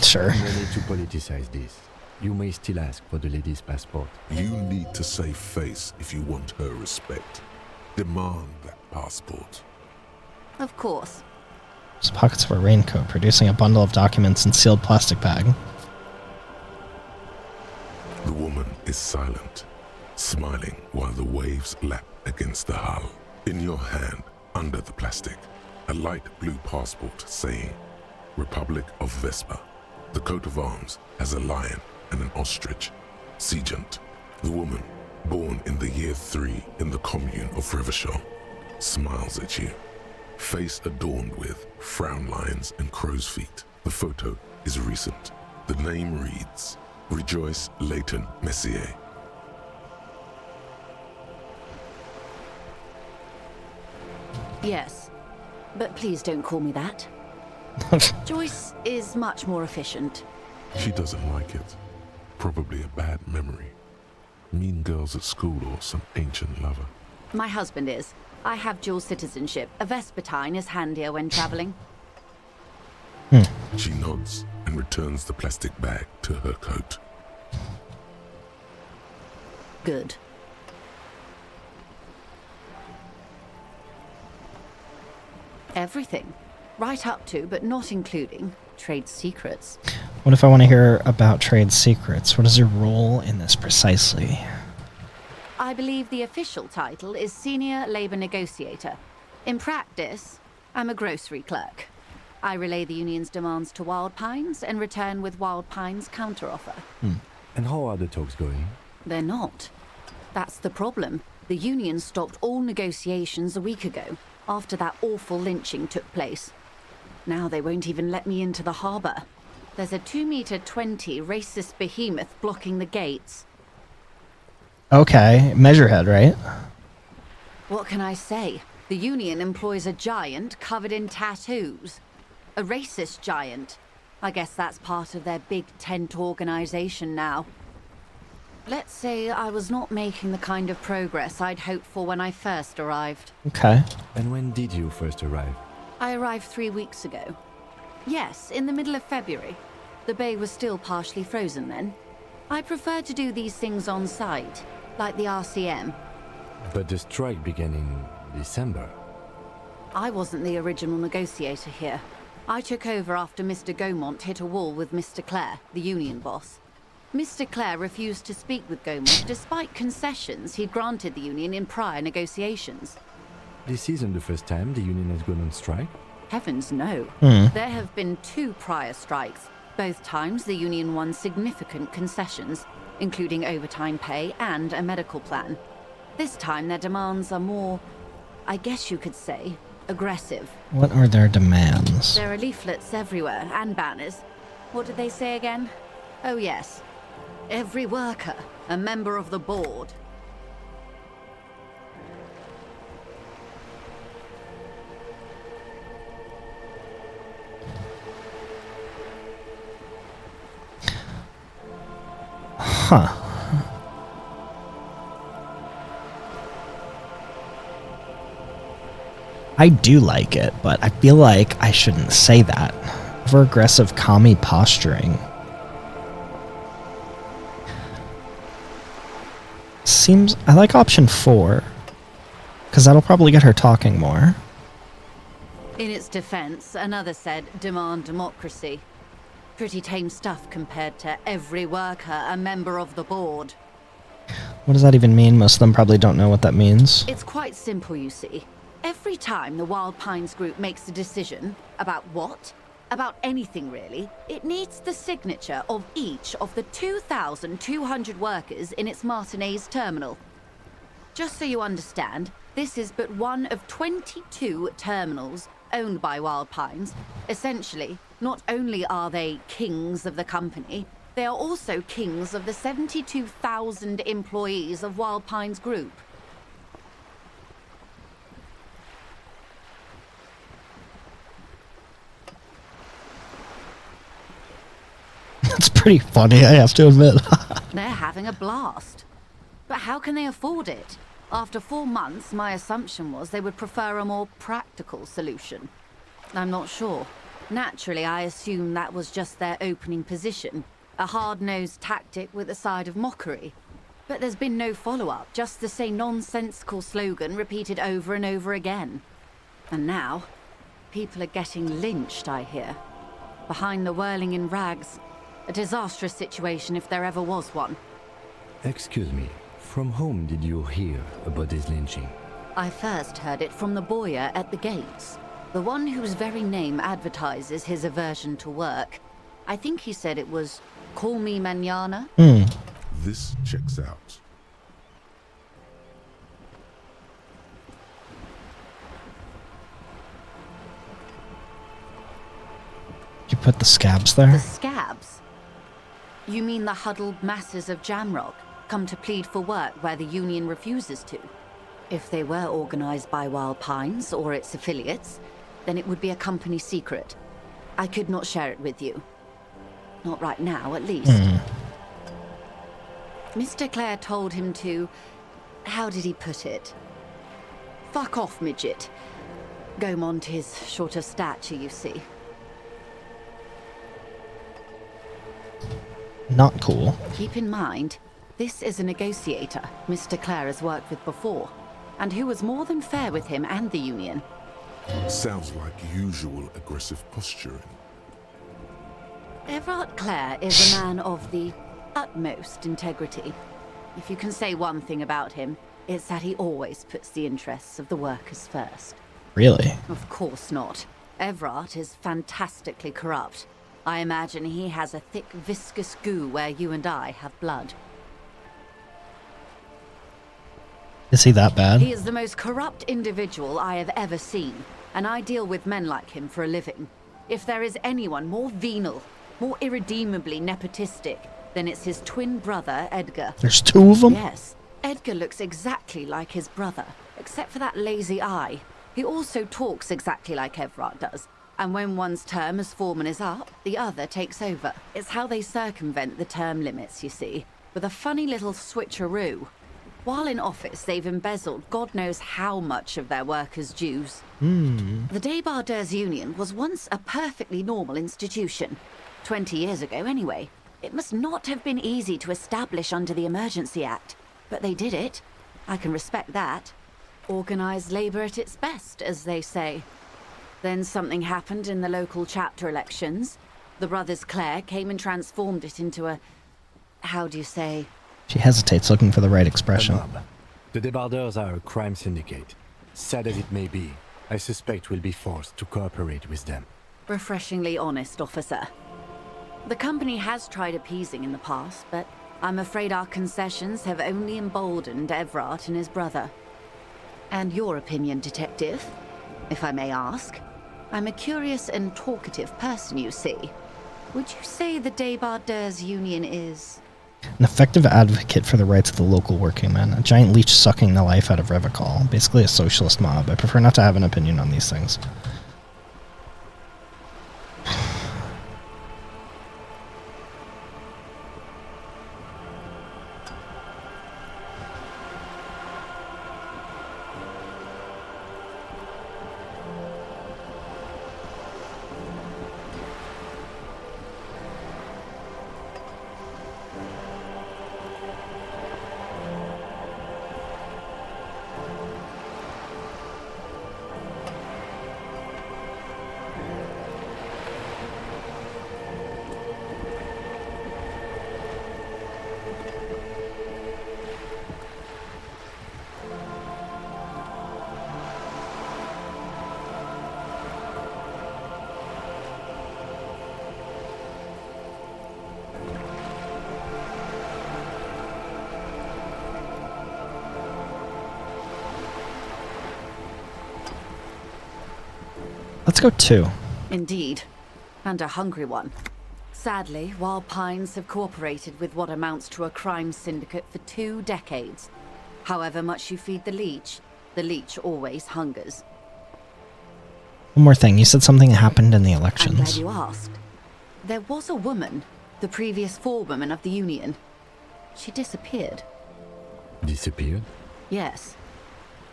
Sure. No need to politicize this. You may still ask for the lady's passport. You need to save face if you want her respect. Demand that passport. Of course. There's pockets of a raincoat, producing a bundle of documents in sealed plastic bag. The woman is silent, smiling while the waves lap against the hull. In your hand, under the plastic, a light blue passport saying, Republic of Vespa. The coat of arms has a lion and an ostrich. Seigent, the woman, born in the year 3 in the commune of Revachol, smiles at you. Face adorned with frown lines and crow's feet. The photo is recent. The name reads, Rejoice Leighton Messier. Yes, but please don't call me that. Joyce is much more efficient. She doesn't like it. Probably a bad memory. Mean girls at school or some ancient lover. My husband is. I have dual citizenship. A Vespertine is handier when traveling. She nods and returns the plastic bag to her coat. Good. Everything. Right up to, but not including, trade secrets. What if I want to hear about trade secrets? What is your role in this precisely? I believe the official title is Senior Labor Negotiator. In practice, I'm a grocery clerk. I relay the union's demands to Wild Pines and return with Wild Pines' counteroffer. And how are the talks going? They're not. That's the problem. The union stopped all negotiations a week ago, after that awful lynching took place. Now they won't even let me into the harbour. There's a 2-meter 20 racist behemoth blocking the gates. Okay, measurehead, right? What can I say? The union employs a giant covered in tattoos. A racist giant. I guess that's part of their big tent organization now. Let's say I was not making the kind of progress I'd hoped for when I first arrived. Okay. And when did you first arrive? I arrived 3 weeks ago. Yes, in the middle of February. The bay was still partially frozen then. I prefer to do these things on site, like the RCM. But the strike began in December. I wasn't the original negotiator here. I took over after Mr. Gaumont hit a wall with Mr. Clare, the union boss. Mr. Clare refused to speak with Gaumont despite concessions he'd granted the union in prior negotiations. This isn't the first time the union has gone on strike. Heavens no. There have been 2 prior strikes. Both times the union won significant concessions, including overtime pay and a medical plan. This time their demands are more, I guess you could say, aggressive. What are their demands? There are leaflets everywhere and banners. What did they say again? Oh yes. Every worker, a member of the board. Huh. I do like it, but I feel like I shouldn't say that. Over aggressive commie posturing. Seems... I like option 4. Because that'll probably get her talking more. In its defense, another said, demand democracy. Pretty tame stuff compared to every worker a member of the board. What does that even mean? Most of them probably don't know what that means. It's quite simple, you see. Every time the Wild Pines group makes a decision about what? About anything really, it needs the signature of each of the 2,200 workers in its Martinez terminal. Just so you understand, this is but one of 22 terminals owned by Wild Pines. Essentially, not only are they kings of the company, they are also kings of the 72,000 employees of Wild Pines Group. That's pretty funny, I have to admit. They're having a blast. But how can they afford it? After 4 months, my assumption was they would prefer a more practical solution. I'm not sure. Naturally, I assumed that was just their opening position, a hard-nosed tactic with a side of mockery. But there's been no follow-up, just the same nonsensical slogan repeated over and over again. And now, people are getting lynched, I hear. Behind the whirling in rags, a disastrous situation if there ever was one. Excuse me, from whom did you hear about this lynching? I first heard it from the boyar at the gates, the one whose very name advertises his aversion to work. I think he said it was, "Call me mañana." This checks out. You put the scabs The there? scabs? You mean the huddled masses of Jamrock come to plead for work where the Union refuses to? If they were organized by Wild Pines or its affiliates, then it would be a company secret. I could not share it with you. Not right now, at least. Mr. Clare told him to... how did he put it? Fuck off, midget. Gaumont is short of stature, you see. Not cool. Keep in mind, this is a negotiator Mr. Clare has worked with before, and who was more than fair with him and the Union. Sounds like usual aggressive posturing. Everard Clare is a man of the utmost integrity. If you can say one thing about him, it's that he always puts the interests of the workers first. Really? Of course not. Everard is fantastically corrupt. I imagine he has a thick, viscous goo where you and I have blood. Is he that bad? He is the most corrupt individual I have ever seen, and I deal with men like him for a living. If there is anyone more venal, more irredeemably nepotistic, then it's his twin brother, Edgar. There's two of them? Yes. Edgar looks exactly like his brother, except for that lazy eye. He also talks exactly like Everard does. And when one's term as foreman is up, the other takes over. It's how they circumvent the term limits, you see, with a funny little switcheroo. While in office, they've embezzled God knows how much of their workers' dues. The Débardeurs Union was once a perfectly normal institution. 20 years ago, anyway. It must not have been easy to establish under the Emergency Act. But they did it. I can respect that. Organised labour at its best, as they say. Then something happened in the local chapter elections. The brothers Clare came and transformed it into a... how do you say? She hesitates, looking for the right expression. A mob. The Débardeurs are a crime syndicate. Sad as it may be, I suspect we'll be forced to cooperate with them. Refreshingly honest, officer. The company has tried appeasing in the past, but I'm afraid our concessions have only emboldened Everard and his brother. And your opinion, detective, if I may ask? I'm a curious and talkative person, you see. Would you say the Débardeurs Union is... An effective advocate for the rights of the local working men. A giant leech sucking the life out of Revachol. Basically a socialist mob. I prefer not to have an opinion on these things. Let's go 2. Indeed. And a hungry one. Sadly, Wild Pines have cooperated with what amounts to a crime syndicate for 2 decades. However much you feed the leech always hungers. One more thing. You said something happened in the I'm glad elections. you asked. There was a woman, the previous forewoman of the Union. She disappeared. Disappeared? Yes.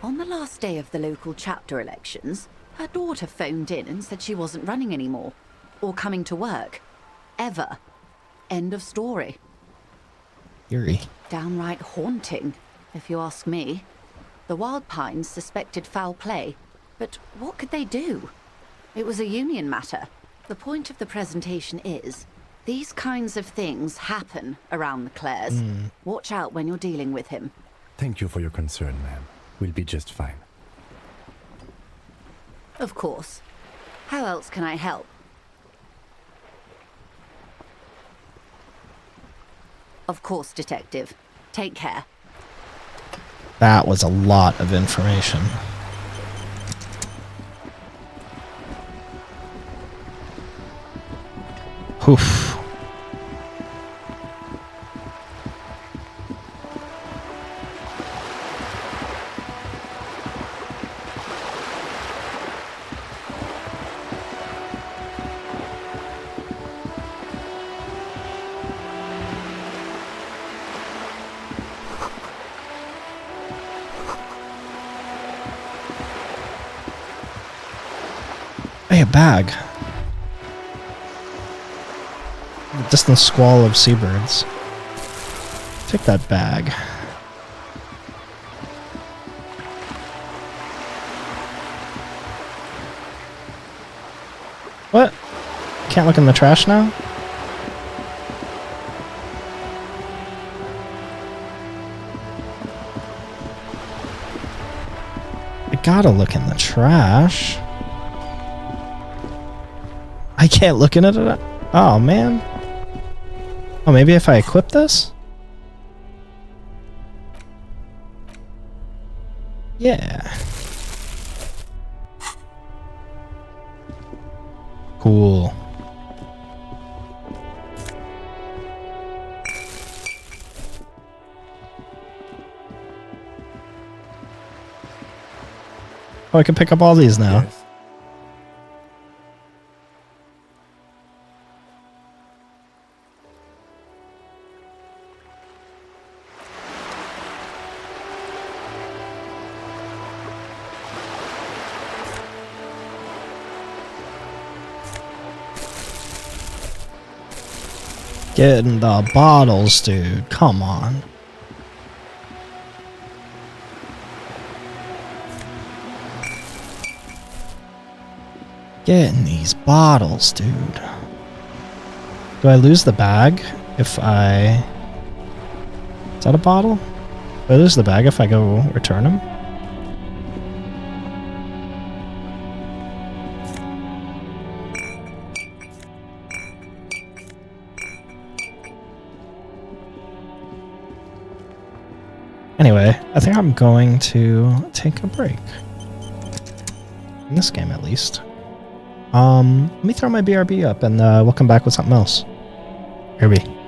On the last day of the local chapter elections, her daughter phoned in and said she wasn't running anymore. Or coming to work. Ever. End of story. Eerie. Downright haunting, if you ask me. The Wild Pines suspected foul play, but what could they do? It was a union matter. The point of the presentation is, these kinds of things happen around the Clares. Watch out when you're dealing with him. Thank you for your concern, ma'am. We'll be just fine. Of course. How else can I help? Of course, Detective. Take care. That was a lot of information. Oof. Hey, a bag. The distant squall of seabirds. Take that bag. What? Can't look in the trash now? I gotta look in the trash. I can't look in it. Oh, man. Oh, maybe if I equip this? Yeah. Cool. Oh, I can pick up all these now. Yes. Get in the bottles, dude. Come on. Get in these bottles, dude. Do I lose the bag if I... Is that a bottle? Do I lose the bag if I go return them? Anyway, I think I'm going to take a break. In this game, at least. Let me throw my BRB up and we'll come back with something else. BRB.